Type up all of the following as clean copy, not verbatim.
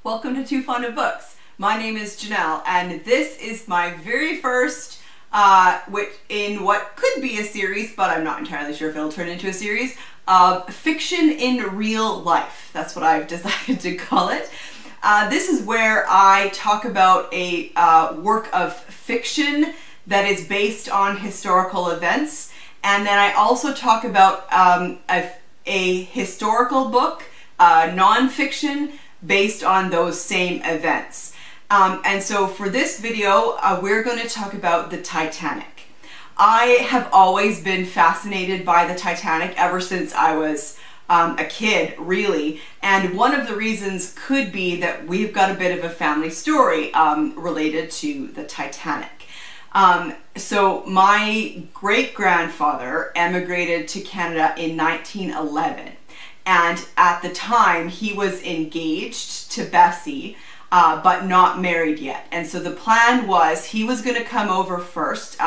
Welcome to Too Fond of Books. My name is Janelle, and this is my very first, in what could be a series, but I'm not entirely sure if it'll turn into a series, of fiction in real life. That's what I've decided to call it. This is where I talk about a work of fiction that is based on historical events, and then I also talk about a historical book, non-fiction, based on those same events. And so for this video, we're going to talk about the Titanic. I have always been fascinated by the Titanic ever since I was a kid, really. And one of the reasons could be that we've got a bit of a family story related to the Titanic. So my great-grandfather emigrated to Canada in 1911. And at the time, he was engaged to Bessie, but not married yet. And so the plan was he was going to come over first.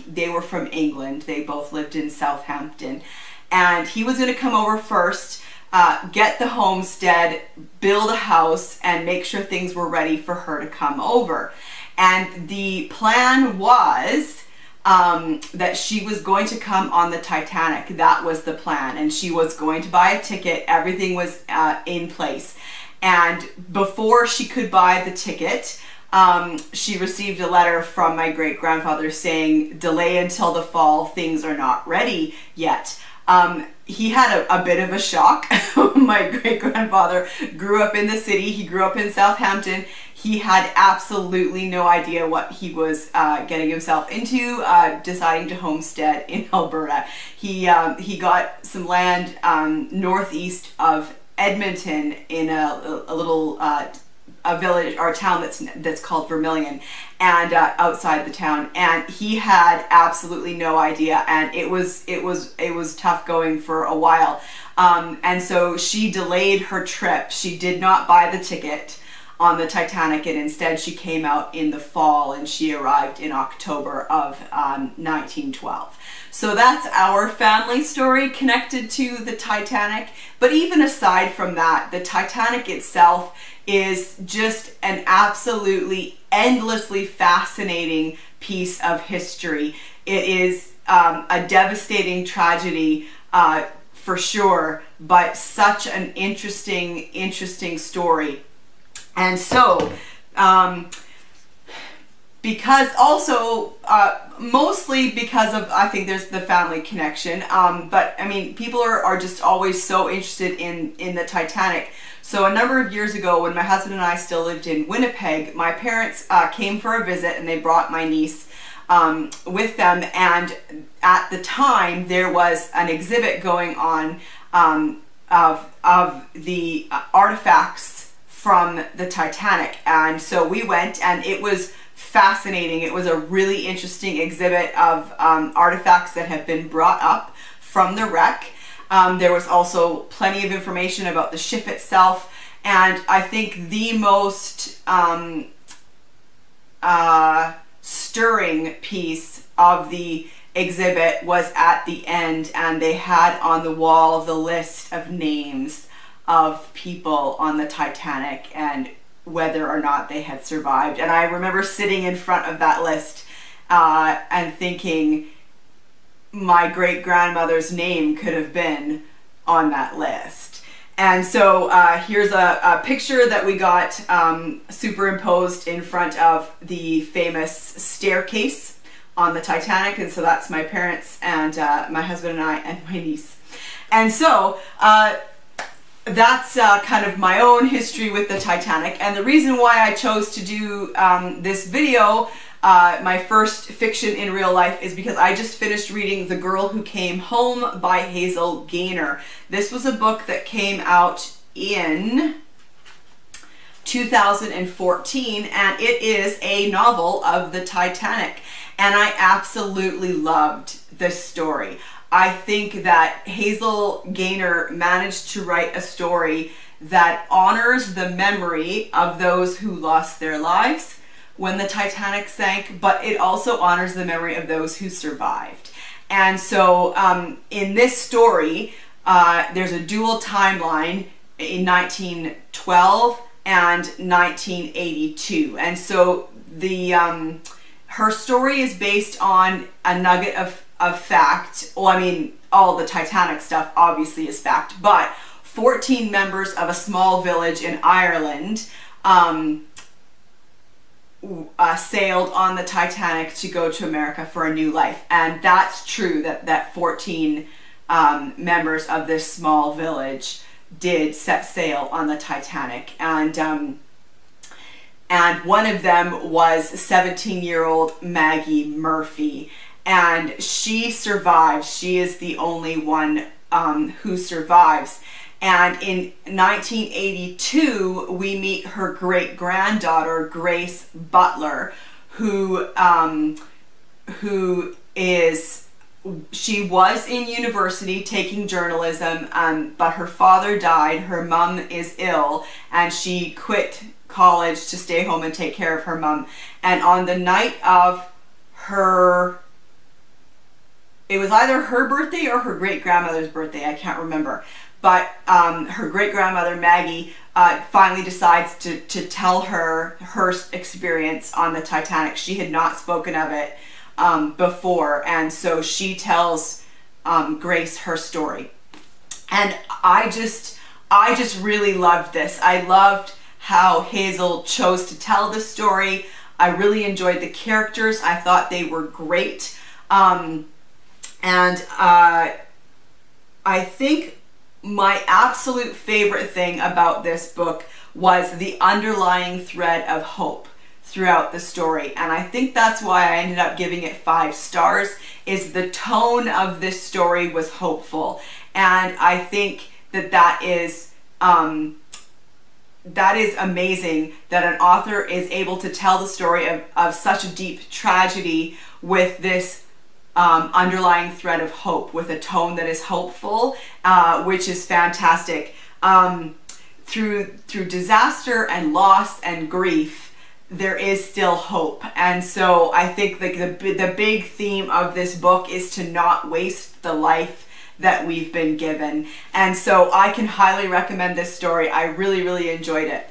They were from England. They both lived in Southampton. And he was going to come over first, get the homestead, build a house, and make sure things were ready for her to come over. And the plan was that she was going to come on the Titanic. That was the plan, and she was going to buy a ticket. Everything was in place, and before she could buy the ticket, she received a letter from my great-grandfather saying, delay until the fall, things are not ready yet. He had a bit of a shock. My great-grandfather grew up in the city. He grew up in Southampton. He had absolutely no idea what he was getting himself into, deciding to homestead in Alberta. He got some land northeast of Edmonton in a little a village or a town that's called Vermilion, and outside the town, and he had absolutely no idea, and it was tough going for a while, and so she delayed her trip. She did not buy the ticket on the Titanic, and instead she came out in the fall, and she arrived in October of 1912. So that's our family story connected to the Titanic. But even aside from that, the Titanic itself is just an absolutely endlessly fascinating piece of history. It is a devastating tragedy for sure, but such an interesting story. And so, because also, mostly because of, I think there's the family connection, but I mean, people are just always so interested in the Titanic. So a number of years ago, when my husband and I still lived in Winnipeg, my parents came for a visit, and they brought my niece with them, and at the time there was an exhibit going on of the artifacts from the Titanic, and so we went, and it was fascinating. It was a really interesting exhibit of artifacts that have been brought up from the wreck. There was also plenty of information about the ship itself, and I think the most stirring piece of the exhibit was at the end, and they had on the wall the list of names of people on the Titanic and whether or not they had survived. And I remember sitting in front of that list and thinking my great-grandmother's name could have been on that list. And so here's a picture that we got superimposed in front of the famous staircase on the Titanic, and so that's my parents and my husband and I and my niece. And so that's kind of my own history with the Titanic, and the reason why I chose to do this video, my first fiction in real life, is because I just finished reading The Girl Who Came Home by Hazel Gaynor. This was a book that came out in 2014, and it is a novel of the Titanic, and I absolutely loved this story. I think that Hazel Gaynor managed to write a story that honors the memory of those who lost their lives when the Titanic sank, but it also honors the memory of those who survived. And so in this story, there's a dual timeline in 1912 and 1982. And so the her story is based on a nugget of fact. Well, I mean, all the Titanic stuff obviously is fact, but 14 members of a small village in Ireland sailed on the Titanic to go to America for a new life. And that's true, that 14 members of this small village did set sail on the Titanic. And one of them was 17-year-old Maggie Murphy. And she survives. She is the only one who survives. And in 1982, we meet her great-granddaughter, Grace Butler, who she was in university taking journalism, but her father died, her mom is ill, and she quit college to stay home and take care of her mom. And on the night of her, it was either her birthday or her great-grandmother's birthday, I can't remember, but her great-grandmother, Maggie, finally decides to tell her experience on the Titanic. She had not spoken of it before, and so she tells Grace her story. And I just really loved this. I loved how Hazel chose to tell this story. I really enjoyed the characters. I thought they were great. And I think my absolute favorite thing about this book was the underlying thread of hope throughout the story. And I think that's why I ended up giving it 5 stars, is the tone of this story was hopeful. And I think that is amazing that an author is able to tell the story of such a deep tragedy with this underlying thread of hope, with a tone that is hopeful, which is fantastic. Through disaster and loss and grief, there is still hope. And so I think the big theme of this book is to not waste the life that we've been given. And so I can highly recommend this story. I really, really enjoyed it.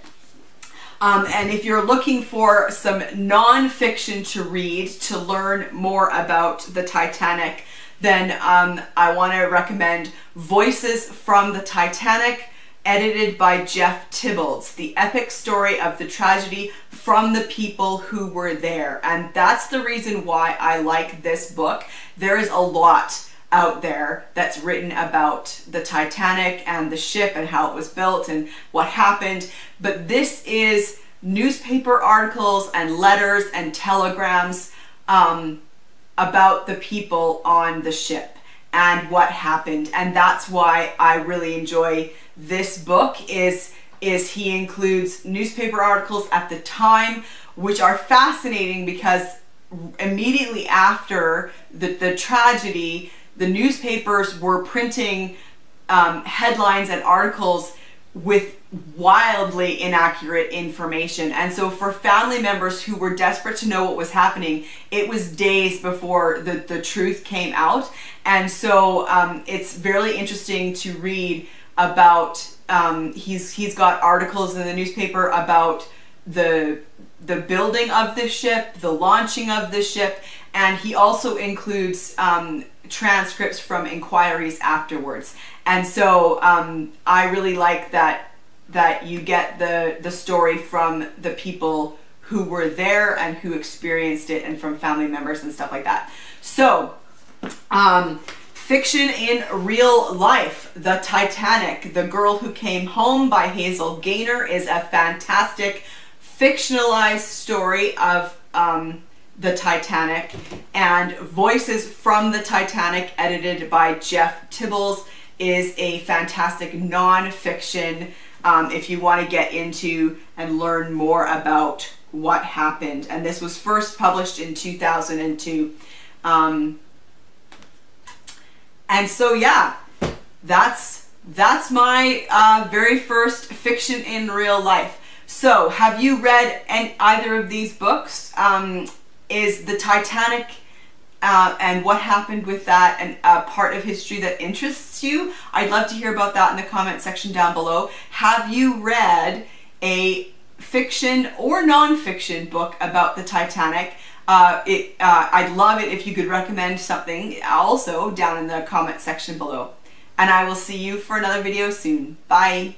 And if you're looking for some non-fiction to read to learn more about the Titanic, then I want to recommend Voices from the Titanic, edited by Geoff Tibballs, the epic story of the tragedy from the people who were there. And that's the reason why I like this book. There is a lot out there that's written about the Titanic and the ship and how it was built and what happened, but this is newspaper articles and letters and telegrams about the people on the ship and what happened. And that's why I really enjoy this book, is he includes newspaper articles at the time, which are fascinating because immediately after the tragedy, the newspapers were printing headlines and articles with wildly inaccurate information. And so for family members who were desperate to know what was happening, it was days before the truth came out. And so it's very interesting to read about, he's got articles in the newspaper about the building of the ship, the launching of the ship, and he also includes transcripts from inquiries afterwards. And so I really like that you get the story from the people who were there and who experienced it, and from family members and stuff like that. So fiction in real life, The Titanic, The Girl Who Came Home by Hazel Gaynor, is a fantastic fictionalized story of the Titanic. And Voices from the Titanic, edited by Geoff Tibballs, is a fantastic non-fiction if you want to get into and learn more about what happened. And this was first published in 2002. And so yeah, that's my very first fiction in real life. So have you read either of these books? Is the Titanic and what happened with that and a part of history that interests you? I'd love to hear about that in the comment section down below. Have you read a fiction or non-fiction book about the Titanic. I'd love it if you could recommend something also down in the comment section below. And I will see you for another video soon. Bye!